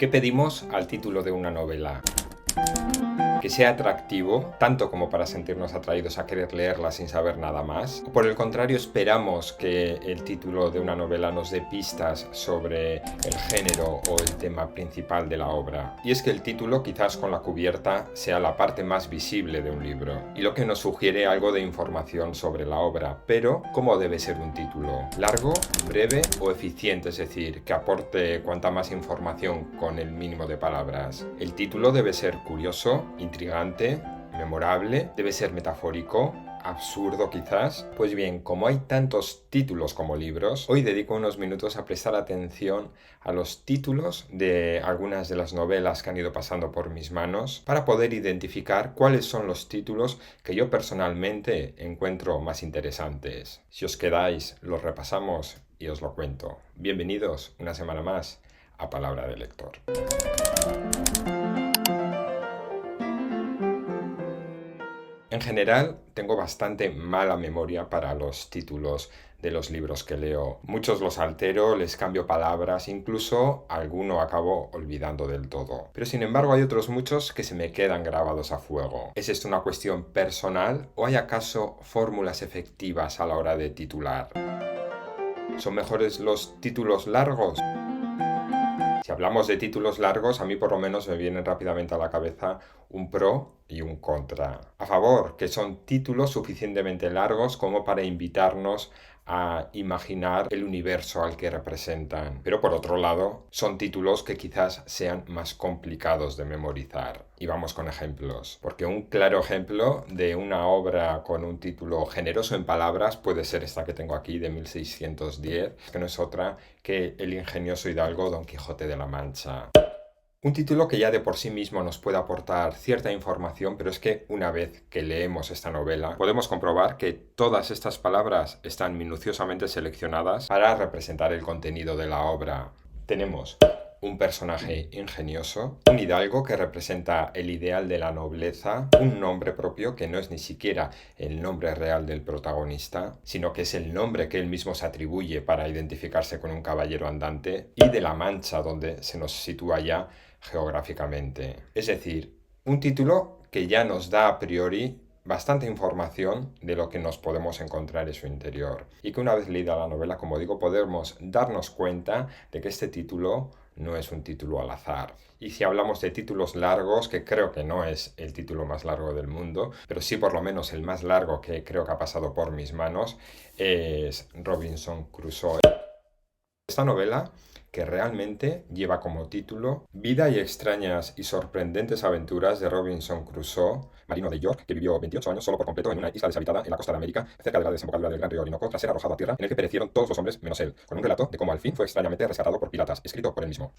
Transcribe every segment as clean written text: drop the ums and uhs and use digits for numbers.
¿Qué pedimos al título de una novela? Que sea atractivo, tanto como para sentirnos atraídos a querer leerla sin saber nada más. O por el contrario, esperamos que el título de una novela nos dé pistas sobre el género o el tema principal de la obra. Y es que el título, quizás con la cubierta, sea la parte más visible de un libro, y lo que nos sugiere algo de información sobre la obra. Pero, ¿cómo debe ser un título? ¿Largo, breve o eficiente? Es decir, que aporte cuanta más información con el mínimo de palabras. El título debe ser curioso, intrigante, memorable, debe ser metafórico, absurdo quizás. Pues bien, como hay tantos títulos como libros, hoy dedico unos minutos a prestar atención a los títulos de algunas de las novelas que han ido pasando por mis manos para poder identificar cuáles son los títulos que yo personalmente encuentro más interesantes. Si os quedáis, los repasamos y os lo cuento. Bienvenidos una semana más a Palabra de Lector. En general, tengo bastante mala memoria para los títulos de los libros que leo. Muchos los altero, les cambio palabras, incluso alguno acabo olvidando del todo. Pero sin embargo hay otros muchos que se me quedan grabados a fuego. ¿Es esto una cuestión personal o hay acaso fórmulas efectivas a la hora de titular? ¿Son mejores los títulos largos? Si hablamos de títulos largos, a mí por lo menos me vienen rápidamente a la cabeza un pro y un contra. A favor, que son títulos suficientemente largos como para invitarnos a imaginar el universo al que representan. Pero por otro lado, son títulos que quizás sean más complicados de memorizar. Y vamos con ejemplos. Porque un claro ejemplo de una obra con un título generoso en palabras puede ser esta que tengo aquí de 1610, que no es otra que El ingenioso hidalgo Don Quijote de la Mancha. Un título que ya de por sí mismo nos puede aportar cierta información, pero es que una vez que leemos esta novela podemos comprobar que todas estas palabras están minuciosamente seleccionadas para representar el contenido de la obra. Tenemos un personaje ingenioso, un hidalgo que representa el ideal de la nobleza, un nombre propio que no es ni siquiera el nombre real del protagonista, sino que es el nombre que él mismo se atribuye para identificarse con un caballero andante, y de la Mancha, donde se nos sitúa ya geográficamente. Es decir, un título que ya nos da a priori bastante información de lo que nos podemos encontrar en su interior, y que una vez leída la novela, como digo, podemos darnos cuenta de que este título no es un título al azar. Y si hablamos de títulos largos, que creo que no es el título más largo del mundo, pero sí por lo menos el más largo que creo que ha pasado por mis manos, es Robinson Crusoe. Esta novela que realmente lleva como título Vida y extrañas y sorprendentes aventuras de Robinson Crusoe, marino de York, que vivió 28 años solo por completo en una isla deshabitada en la costa de América, cerca de la desembocadura del gran río Orinoco, tras ser arrojado a tierra, en el que perecieron todos los hombres menos él, con un relato de cómo al fin fue extrañamente rescatado por piratas, escrito por él mismo.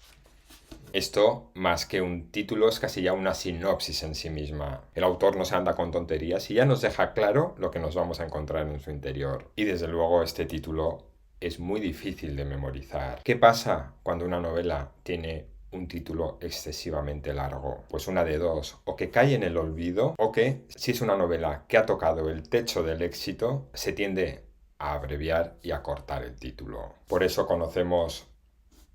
Esto, más que un título, es casi ya una sinopsis en sí misma. El autor no se anda con tonterías y ya nos deja claro lo que nos vamos a encontrar en su interior. Y desde luego este título es muy difícil de memorizar. ¿Qué pasa cuando una novela tiene un título excesivamente largo? Pues una de dos, o que cae en el olvido, o que, si es una novela que ha tocado el techo del éxito, se tiende a abreviar y a cortar el título. Por eso conocemos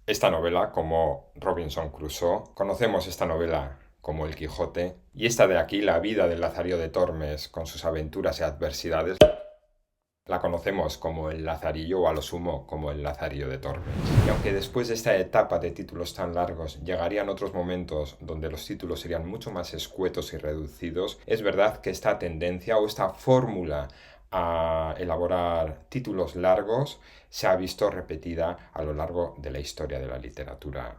esta novela como Robinson Crusoe, conocemos esta novela como El Quijote, y esta de aquí, La vida del Lazarillo de Tormes, con sus aventuras y adversidades, la conocemos como El Lazarillo, o a lo sumo como El Lazarillo de Tormes. Y aunque después de esta etapa de títulos tan largos llegarían otros momentos donde los títulos serían mucho más escuetos y reducidos, es verdad que esta tendencia o esta fórmula a elaborar títulos largos se ha visto repetida a lo largo de la historia de la literatura.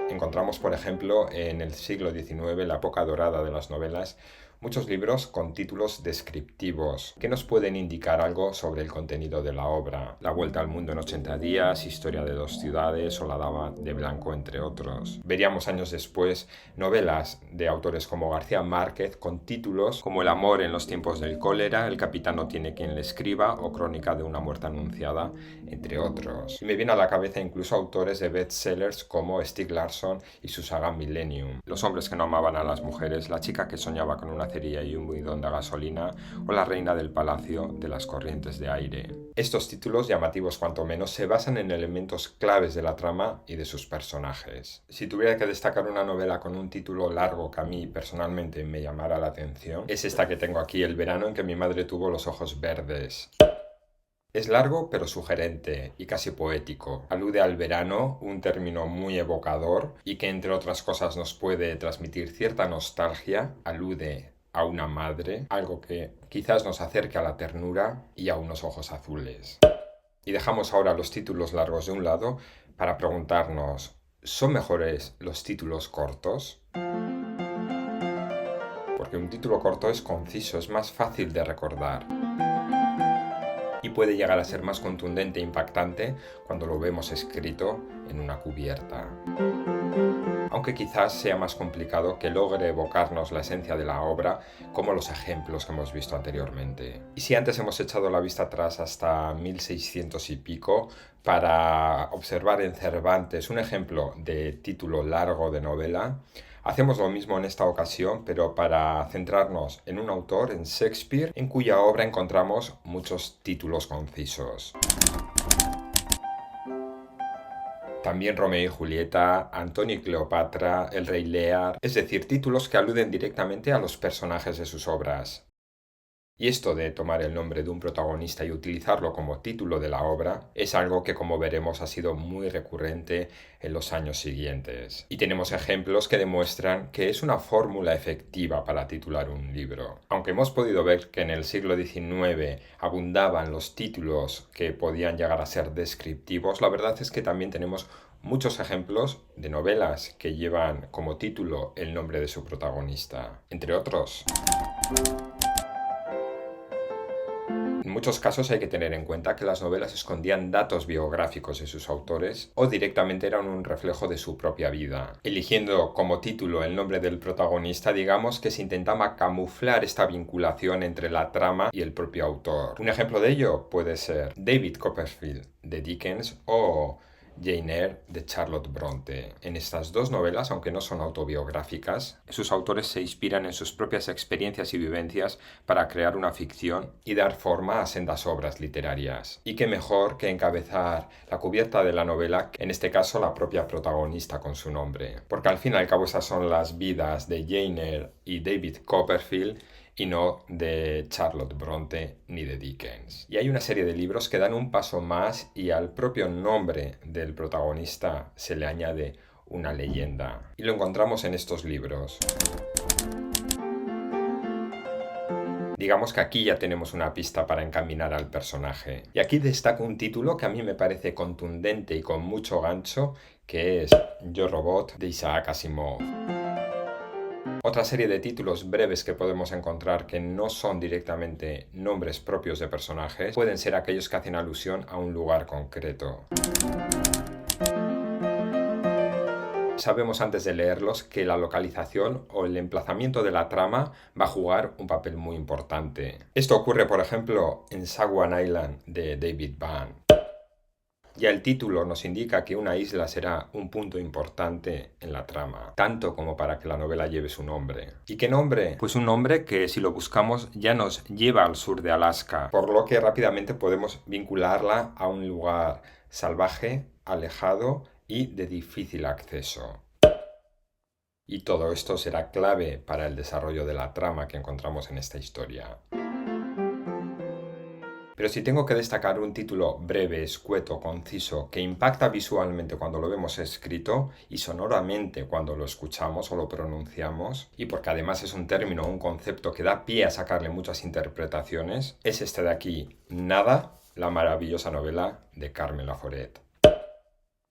Encontramos, por ejemplo, en el siglo XIX, la época dorada de las novelas, muchos libros con títulos descriptivos que nos pueden indicar algo sobre el contenido de la obra. La Vuelta al Mundo en 80 días, Historia de dos ciudades o La Dama de Blanco, entre otros. Veríamos años después novelas de autores como García Márquez con títulos como El amor en los tiempos del cólera, El capitán no tiene quien le escriba o Crónica de una muerte anunciada, entre otros. Y me viene a la cabeza incluso autores de bestsellers como Stieg Larsson y su saga Millennium. Los hombres que no amaban a las mujeres, La chica que soñaba con una cacería y un bidón de gasolina, o La reina del palacio de las corrientes de aire. Estos títulos, llamativos cuanto menos, se basan en elementos claves de la trama y de sus personajes. Si tuviera que destacar una novela con un título largo que a mí personalmente me llamara la atención, es esta que tengo aquí, El verano en que mi madre tuvo los ojos verdes. Es largo pero sugerente y casi poético. Alude al verano, un término muy evocador y que entre otras cosas nos puede transmitir cierta nostalgia. Alude a una madre, algo que quizás nos acerque a la ternura y a unos ojos azules. Y dejamos ahora los títulos largos de un lado para preguntarnos, ¿son mejores los títulos cortos? Porque un título corto es conciso, es más fácil de recordar y puede llegar a ser más contundente e impactante cuando lo vemos escrito en una cubierta. Aunque quizás sea más complicado que logre evocarnos la esencia de la obra, como los ejemplos que hemos visto anteriormente. Y si antes hemos echado la vista atrás hasta 1600 y pico para observar en Cervantes un ejemplo de título largo de novela, hacemos lo mismo en esta ocasión, pero para centrarnos en un autor, en Shakespeare, en cuya obra encontramos muchos títulos concisos. También Romeo y Julieta, Antonio y Cleopatra, El rey Lear, es decir, títulos que aluden directamente a los personajes de sus obras. Y esto de tomar el nombre de un protagonista y utilizarlo como título de la obra es algo que, como veremos, ha sido muy recurrente en los años siguientes. Y tenemos ejemplos que demuestran que es una fórmula efectiva para titular un libro. Aunque hemos podido ver que en el siglo XIX abundaban los títulos que podían llegar a ser descriptivos, la verdad es que también tenemos muchos ejemplos de novelas que llevan como título el nombre de su protagonista, entre otros. En muchos casos hay que tener en cuenta que las novelas escondían datos biográficos de sus autores o directamente eran un reflejo de su propia vida. Eligiendo como título el nombre del protagonista, digamos que se intentaba camuflar esta vinculación entre la trama y el propio autor. Un ejemplo de ello puede ser David Copperfield de Dickens o Jane Eyre de Charlotte Bronte. En estas dos novelas, aunque no son autobiográficas, sus autores se inspiran en sus propias experiencias y vivencias para crear una ficción y dar forma a sendas obras literarias. Y qué mejor que encabezar la cubierta de la novela, en este caso la propia protagonista con su nombre. Porque al fin y al cabo esas son las vidas de Jane Eyre y David Copperfield, y no de Charlotte Bronte ni de Dickens. Y hay una serie de libros que dan un paso más y al propio nombre del protagonista se le añade una leyenda. Y lo encontramos en estos libros. Digamos que aquí ya tenemos una pista para encaminar al personaje. Y aquí destaco un título que a mí me parece contundente y con mucho gancho, que es Yo Robot de Isaac Asimov. Otra serie de títulos breves que podemos encontrar que no son directamente nombres propios de personajes pueden ser aquellos que hacen alusión a un lugar concreto. Sabemos antes de leerlos que la localización o el emplazamiento de la trama va a jugar un papel muy importante. Esto ocurre, por ejemplo, en Sagwan Island de David Vann. Ya el título nos indica que una isla será un punto importante en la trama, tanto como para que la novela lleve su nombre. ¿Y qué nombre? Pues un nombre que, si lo buscamos, ya nos lleva al sur de Alaska, por lo que rápidamente podemos vincularla a un lugar salvaje, alejado y de difícil acceso. Y todo esto será clave para el desarrollo de la trama que encontramos en esta historia. Pero si tengo que destacar un título breve, escueto, conciso, que impacta visualmente cuando lo vemos escrito y sonoramente cuando lo escuchamos o lo pronunciamos, y porque además es un término o un concepto que da pie a sacarle muchas interpretaciones, es este de aquí, Nada, la maravillosa novela de Carmen Laforet.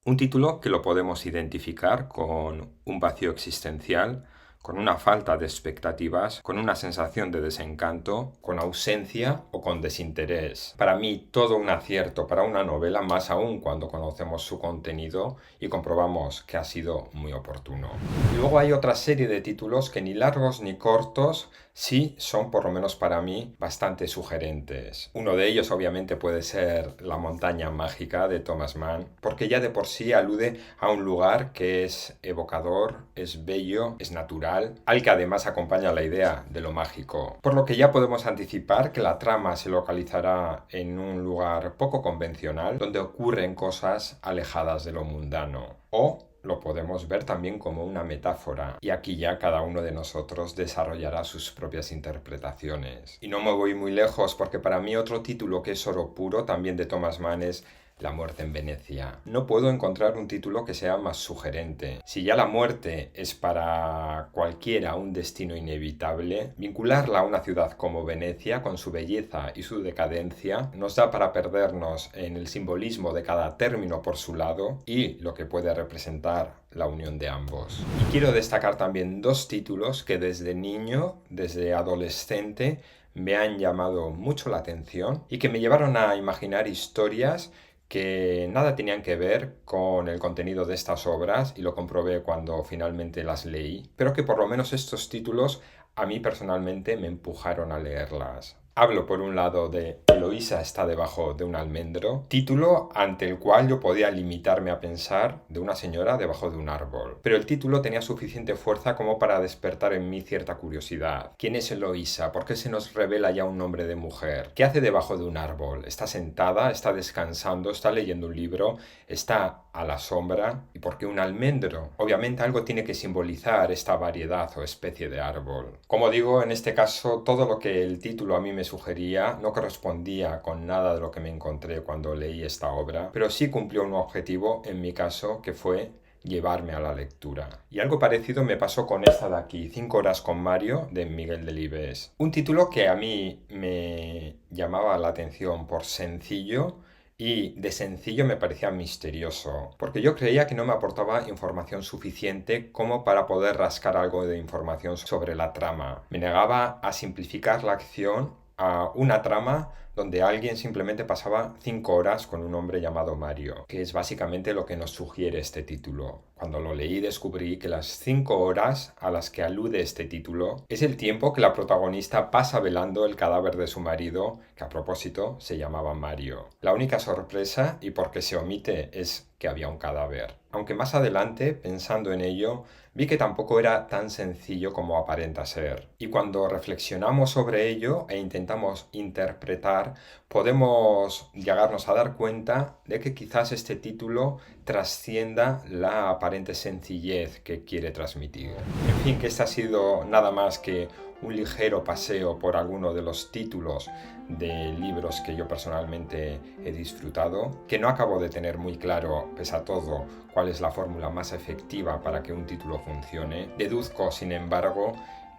Un título que lo podemos identificar con un vacío existencial, con una falta de expectativas, con una sensación de desencanto, con ausencia o con desinterés. Para mí, todo un acierto para una novela, más aún cuando conocemos su contenido y comprobamos que ha sido muy oportuno. Y luego hay otra serie de títulos que ni largos ni cortos sí son, por lo menos para mí, bastante sugerentes. Uno de ellos obviamente puede ser La montaña mágica de Thomas Mann, porque ya de por sí alude a un lugar que es evocador, es bello, es natural, al que además acompaña la idea de lo mágico. Por lo que ya podemos anticipar que la trama se localizará en un lugar poco convencional, donde ocurren cosas alejadas de lo mundano. O lo podemos ver también como una metáfora, y aquí ya cada uno de nosotros desarrollará sus propias interpretaciones. Y no me voy muy lejos, porque para mí otro título que es oro puro también de Thomas Mann es La muerte en Venecia. No puedo encontrar un título que sea más sugerente. Si ya la muerte es para cualquiera un destino inevitable, vincularla a una ciudad como Venecia, con su belleza y su decadencia, nos da para perdernos en el simbolismo de cada término por su lado y lo que puede representar la unión de ambos. Y quiero destacar también dos títulos que desde niño, desde adolescente, me han llamado mucho la atención y que me llevaron a imaginar historias que nada tenían que ver con el contenido de estas obras, y lo comprobé cuando finalmente las leí, pero que por lo menos estos títulos a mí personalmente me empujaron a leerlas. Hablo por un lado de Eloísa está debajo de un almendro, título ante el cual yo podía limitarme a pensar de una señora debajo de un árbol. Pero el título tenía suficiente fuerza como para despertar en mí cierta curiosidad. ¿Quién es Eloísa? ¿Por qué se nos revela ya un nombre de mujer? ¿Qué hace debajo de un árbol? ¿Está sentada? ¿Está descansando? ¿Está leyendo un libro? ¿Está a la sombra? ¿Y por qué un almendro? Obviamente algo tiene que simbolizar esta variedad o especie de árbol. Como digo, en este caso todo lo que el título a mí me sugería no correspondía con nada de lo que me encontré cuando leí esta obra, pero sí cumplió un objetivo en mi caso, que fue llevarme a la lectura. Y algo parecido me pasó con esta de aquí, 5 horas con Mario, de Miguel Delibes. Un título que a mí me llamaba la atención por sencillo, y de sencillo me parecía misterioso, porque yo creía que no me aportaba información suficiente como para poder rascar algo de información sobre la trama. Me negaba a simplificar la acción a una trama donde alguien simplemente pasaba 5 horas con un hombre llamado Mario, que es básicamente lo que nos sugiere este título. Cuando lo leí descubrí que las 5 horas a las que alude este título es el tiempo que la protagonista pasa velando el cadáver de su marido, que a propósito se llamaba Mario. La única sorpresa, y por qué se omite, es que había un cadáver. Aunque más adelante, pensando en ello, vi que tampoco era tan sencillo como aparenta ser. Y cuando reflexionamos sobre ello e intentamos interpretar, podemos llegarnos a dar cuenta de que quizás este título trascienda la aparente sencillez que quiere transmitir. En fin, que este ha sido nada más que un ligero paseo por alguno de los títulos de libros que yo personalmente he disfrutado, que no acabo de tener muy claro, pese a todo, cuál es la fórmula más efectiva para que un título funcione. Deduzco, sin embargo,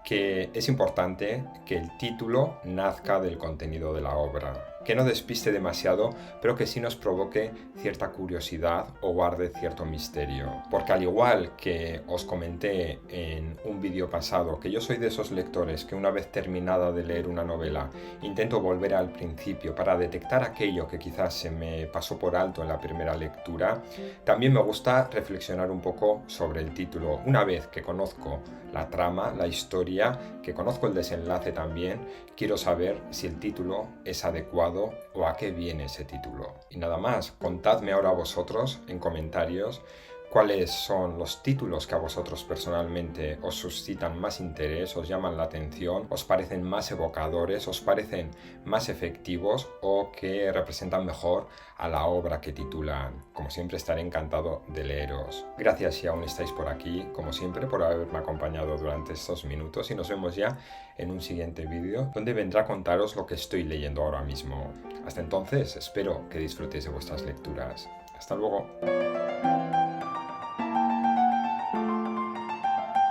que es importante que el título nazca del contenido de la obra, que no despiste demasiado, pero que sí nos provoque cierta curiosidad o guarde cierto misterio. Porque al igual que os comenté en un vídeo pasado, que yo soy de esos lectores que una vez terminada de leer una novela, intento volver al principio para detectar aquello que quizás se me pasó por alto en la primera lectura, también me gusta reflexionar un poco sobre el título. Una vez que conozco la trama, la historia, que conozco el desenlace también, quiero saber si el título es adecuado o a qué viene ese título. Y nada más, contadme ahora vosotros en comentarios cuáles son los títulos que a vosotros personalmente os suscitan más interés, os llaman la atención, os parecen más evocadores, os parecen más efectivos o que representan mejor a la obra que titulan. Como siempre, estaré encantado de leeros. Gracias si aún estáis por aquí, como siempre, por haberme acompañado durante estos minutos, y nos vemos ya en un siguiente vídeo donde vendré a contaros lo que estoy leyendo ahora mismo. Hasta entonces, espero que disfrutéis de vuestras lecturas. Hasta luego.